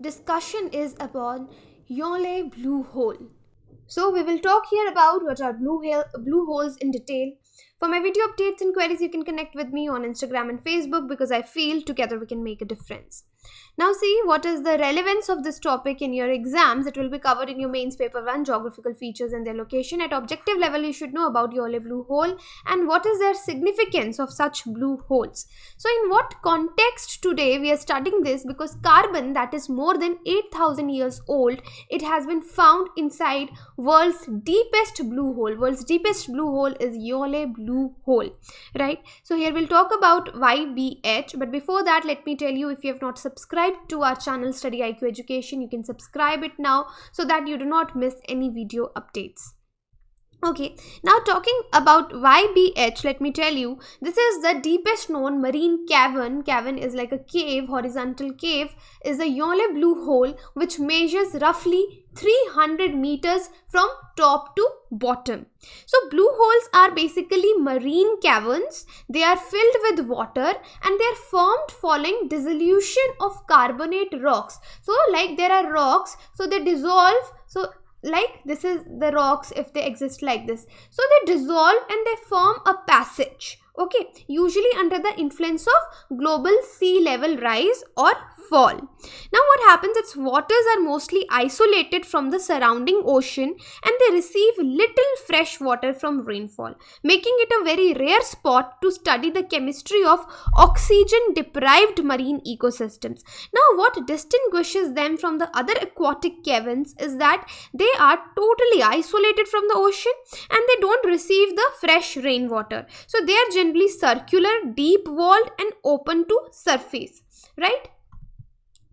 discussion is upon Yongle blue hole. So we will talk here about what are blue holes in detail. For my video updates and queries, you can connect with me on Instagram and Facebook because I feel together we can make a difference. Now see what is the relevance of this topic in your exams. It will be covered in your mains paper 1, geographical features and their location. At objective level, you should know about Yongle blue hole and what is their significance of such blue holes. So in what context today we are studying this, because carbon that is more than 8,000 years old, it has been found inside world's deepest blue hole. World's deepest blue hole is Yongle blue hole, right? So here we'll talk about YBH, but before that let me tell you, if you have not subscribed to our channel StudyIQ Education, you can subscribe it now so that you do not miss any video updates. Okay, now talking about YBH, let me tell you, this is the deepest known marine cavern. Cavern is like a cave, horizontal cave, is the Yongle blue hole, which measures roughly 300 meters from top to bottom. So blue holes are basically marine caverns. They are filled with water and they are formed following dissolution of carbonate rocks. So like there are rocks, so they dissolve. So like this is the rocks if they exist like this. So they dissolve and they form a passage. Okay, usually under the influence of global sea level rise or fall. Now what happens, its waters are mostly isolated from the surrounding ocean and they receive little fresh water from rainfall, making it a very rare spot to study the chemistry of oxygen deprived marine ecosystems. Now what distinguishes them from the other aquatic caverns is that they are totally isolated from the ocean and they don't receive the fresh rainwater. So they are generally circular, deep walled and open to surface, right?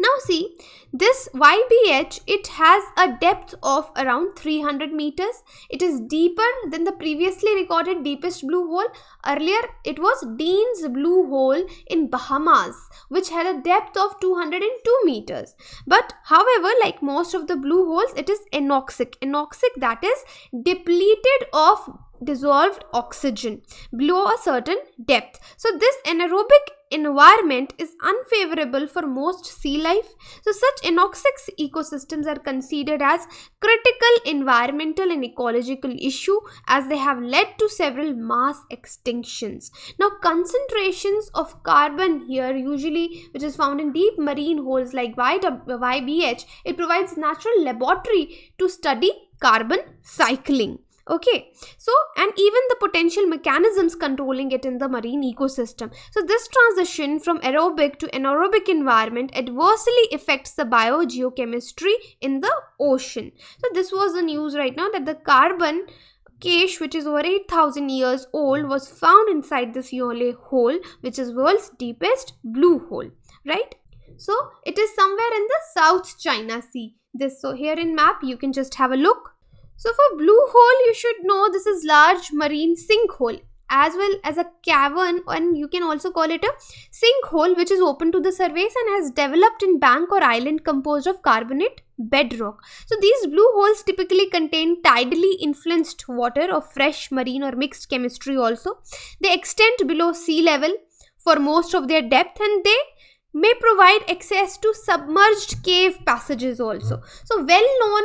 Now see, this YBH, it has a depth of around 300 meters. It is deeper than the previously recorded deepest blue hole. Earlier, it was Dean's blue hole in Bahamas, which had a depth of 202 meters. But however, like most of the blue holes, it is anoxic. Anoxic, that is depleted of dissolved oxygen below a certain depth. So this anaerobic environment is unfavorable for most sea life. So such anoxic ecosystems are considered as critical environmental and ecological issue as they have led to several mass extinctions. Now concentrations of carbon here usually which is found in deep marine holes like YBH, it provides natural laboratory to study carbon cycling. Okay, so and even the potential mechanisms controlling it in the marine ecosystem. So this transition from aerobic to anaerobic environment adversely affects the biogeochemistry in the ocean. So this was the news right now, that the carbon cache, which is over 8,000 years old, was found inside this Yongle hole, which is world's deepest blue hole, right? So it is somewhere in the South China Sea. So here in map you can just have a look. So for blue hole, you should know this is large marine sinkhole as well as a cavern, and you can also call it a sinkhole which is open to the surface and has developed in bank or island composed of carbonate bedrock. So these blue holes typically contain tidally influenced water of fresh marine or mixed chemistry also. They extend below sea level for most of their depth and they may provide access to submerged cave passages also. So well known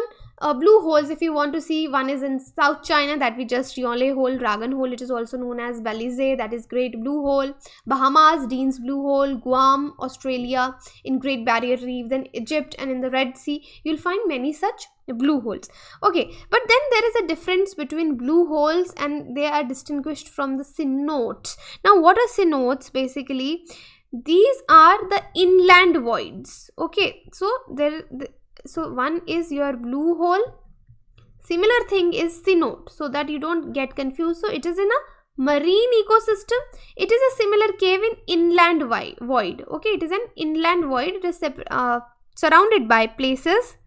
blue holes, if you want to see, one is in South China, that we just Yongle hole, Dragon hole, it is also known as Belize, that is Great Blue Hole, Bahamas, Dean's Blue Hole, Guam, Australia, in Great Barrier Reef, then Egypt, and in the Red Sea, you'll find many such blue holes. Okay, but then there is a difference between blue holes and they are distinguished from the cenotes. Now what are cenotes? Basically, these are the inland voids. Okay, so so one is your blue hole, similar thing is cenote, so that you don't get confused. So it is in a marine ecosystem. It is a similar cave in inland void. Okay, it is an inland void. It is surrounded by places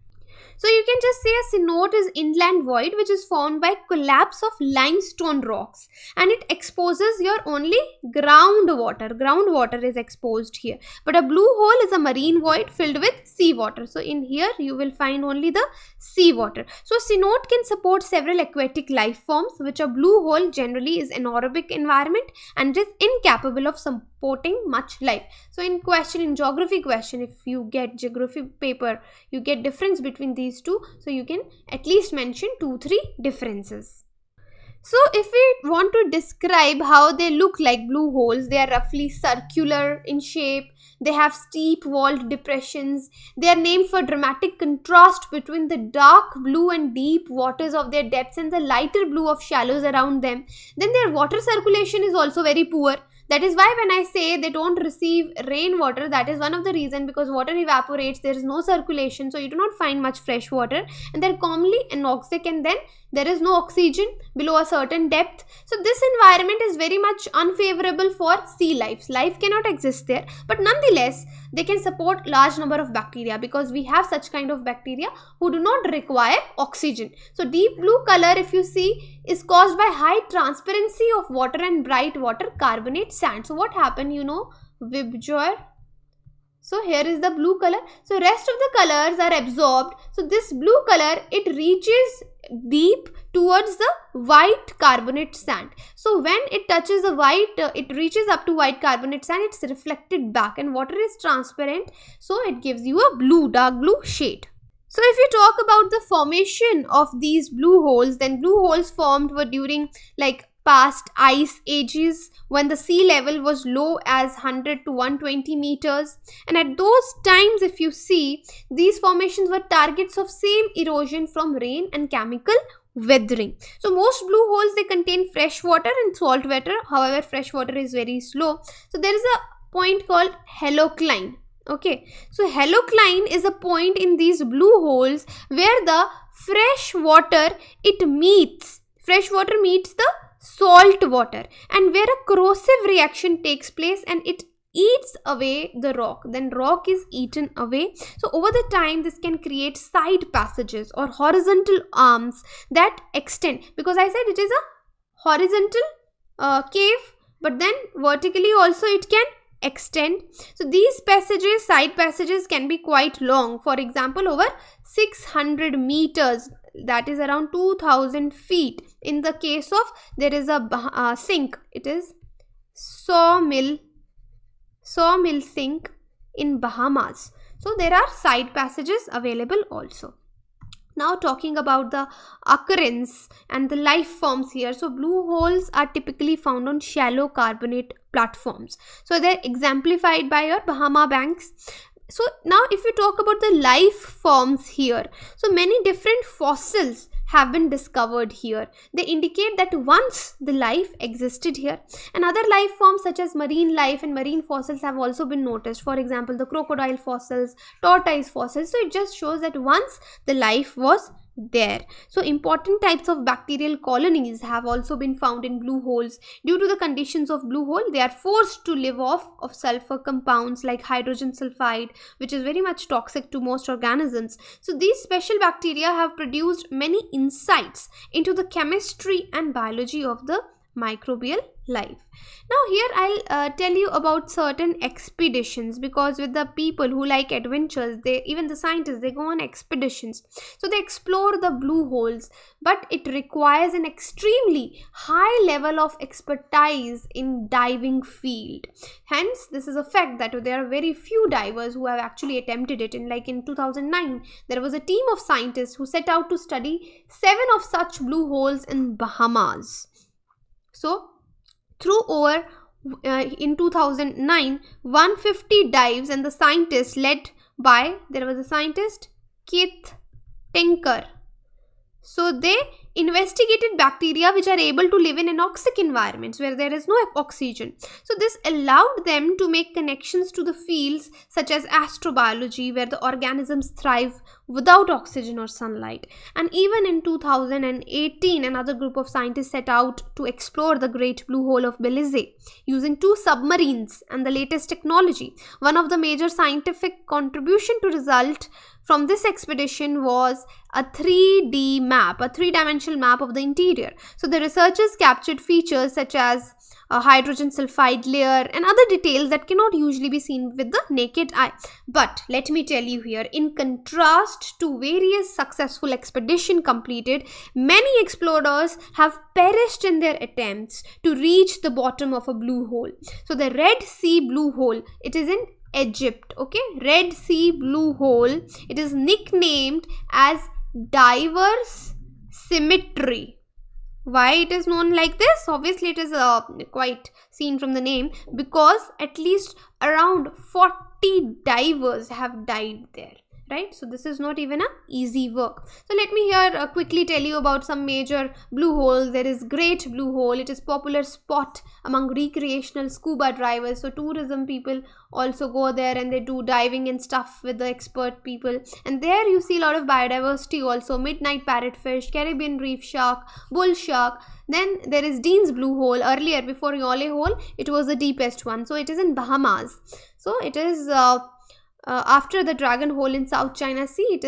So you can just say a cenote is inland void which is formed by collapse of limestone rocks, and it exposes your only groundwater. Groundwater is exposed here. But a blue hole is a marine void filled with seawater. So in here you will find only the seawater. So cenote can support several aquatic life forms, which a blue hole generally is anaerobic environment and it is incapable of supporting much life. So in geography question, if you get geography paper, you get difference between these two, so you can at least mention 2-3 differences. So if we want to describe how they look like blue holes, they are roughly circular in shape, they have steep walled depressions, they are named for dramatic contrast between the dark blue and deep waters of their depths and the lighter blue of shallows around them. Then their water circulation is also very poor. That is why when I say they don't receive rainwater, that is one of the reasons, because water evaporates, there is no circulation, so you do not find much fresh water, and they're commonly anoxic, and then there is no oxygen below a certain depth. So this environment is very much unfavorable for sea life. Life cannot exist there, but nonetheless they can support large number of bacteria, because we have such kind of bacteria who do not require oxygen. So deep blue color, if you see, is caused by high transparency of water and bright water carbonate sand. So what happened, Vibjor. So here is the blue color. So rest of the colors are absorbed. So this blue color, it reaches deep towards the white carbonate sand. So when it touches the white, it reaches up to white carbonate sand, it's reflected back, and water is transparent, so it gives you a blue, dark blue shade. So if you talk about the formation of these blue holes, then blue holes formed were during past ice ages, when the sea level was low as 100 to 120 meters, and at those times, if you see, these formations were targets of same erosion from rain and chemical weathering. So most blue holes, they contain fresh water and salt water. However, fresh water is very slow. So there is a point called halocline. Okay, so halocline is a point in these blue holes where the fresh water meets the salt water, and where a corrosive reaction takes place and it eats away the rock. Then rock is eaten away. So over the time, this can create side passages or horizontal arms that extend, because I said it is a horizontal cave, but then vertically also it can extend. So these passages, side passages, can be quite long. For example, over 600 meters, that is around 2000 feet. In the case of, there is a sink, it is sawmill sink in Bahamas. So there are side passages available also. Now talking about the occurrence and the life forms here. So blue holes are typically found on shallow carbonate platforms. So they're exemplified by your Bahama banks. So now if you talk about the life forms here, so many different fossils have been discovered here. They indicate that once the life existed here, and other life forms such as marine life and marine fossils have also been noticed. For example, the crocodile fossils, tortoise fossils. So it just shows that once the life was there. So important types of bacterial colonies have also been found in blue holes. Due to the conditions of blue hole, they are forced to live off of sulfur compounds like hydrogen sulfide, which is very much toxic to most organisms. So these special bacteria have produced many insights into the chemistry and biology of the microbial life. Now here I'll tell you about certain expeditions, because with the people who like adventures, even the scientists, they go on expeditions. So they explore the blue holes, but it requires an extremely high level of expertise in diving field. Hence, this is a fact that there are very few divers who have actually attempted it. In 2009, there was a team of scientists who set out to study 7 of such blue holes in Bahamas. So in 2009, 150 dives, and the scientists led by, there was a scientist, Keith Tinker. So they investigated bacteria which are able to live in anoxic environments where there is no oxygen. So this allowed them to make connections to the fields such as astrobiology, where the organisms thrive without oxygen or sunlight. And even in 2018, another group of scientists set out to explore the Great Blue Hole of Belize using 2 submarines and the latest technology. One of the major scientific contribution to result from this expedition was a 3D map, a 3-dimensional map of the interior. So the researchers captured features such as a hydrogen sulfide layer and other details that cannot usually be seen with the naked eye. But let me tell you here, in contrast to various successful expeditions completed, many explorers have perished in their attempts to reach the bottom of a blue hole. So the Red Sea Blue Hole, it is in Egypt, okay? Red Sea Blue Hole, it is nicknamed as Diver's Cemetery. Why it is known like this? Obviously it is quite seen from the name, because at least around 40 divers have died there, right? So this is not even a easy work. So let me here quickly tell you about some major blue holes. There is Great Blue Hole. It is popular spot among recreational scuba divers. So tourism people also go there and they do diving and stuff with the expert people. And there you see a lot of biodiversity also. Midnight parrotfish, Caribbean reef shark, bull shark. Then there is Dean's Blue Hole. Earlier, before Yongle Hole, it was the deepest one. So it is in Bahamas. So it is after the Dragon Hole in South China Sea.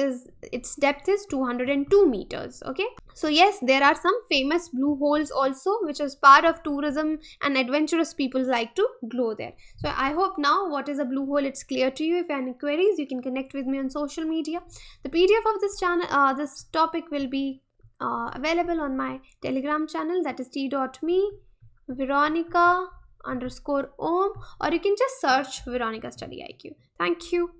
Its depth is 202 meters. Okay, so yes, there are some famous blue holes also, which is part of tourism, and adventurous people like to go there. So I hope now what is a blue hole, it's clear to you. If you have any queries, you can connect with me on social media. The PDF of this channel, this topic will be available on my Telegram channel, that is t.me Veronica _ Om, or you can just search Veronica StudyIQ. Thank you.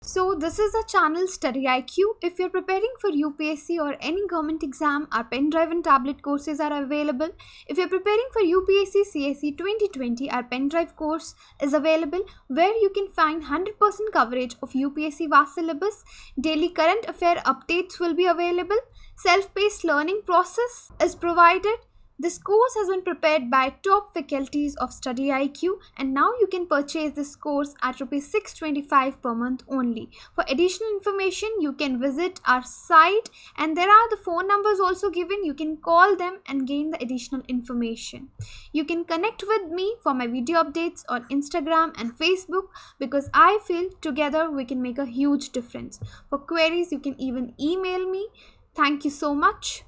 So this is the channel StudyIQ. If you're preparing for UPSC or any government exam, our pen drive and tablet courses are available. If you're preparing for UPSC CSE 2020, our pen drive course is available, where you can find 100% coverage of UPSC vast syllabus. Daily current affair updates will be available. Self-paced learning process is provided. This course has been prepared by top faculties of StudyIQ, and now you can purchase this course at Rs 625 per month only. For additional information, you can visit our site, and there are the phone numbers also given. You can call them and gain the additional information. You can connect with me for my video updates on Instagram and Facebook, because I feel together we can make a huge difference. For queries, you can even email me. Thank you so much.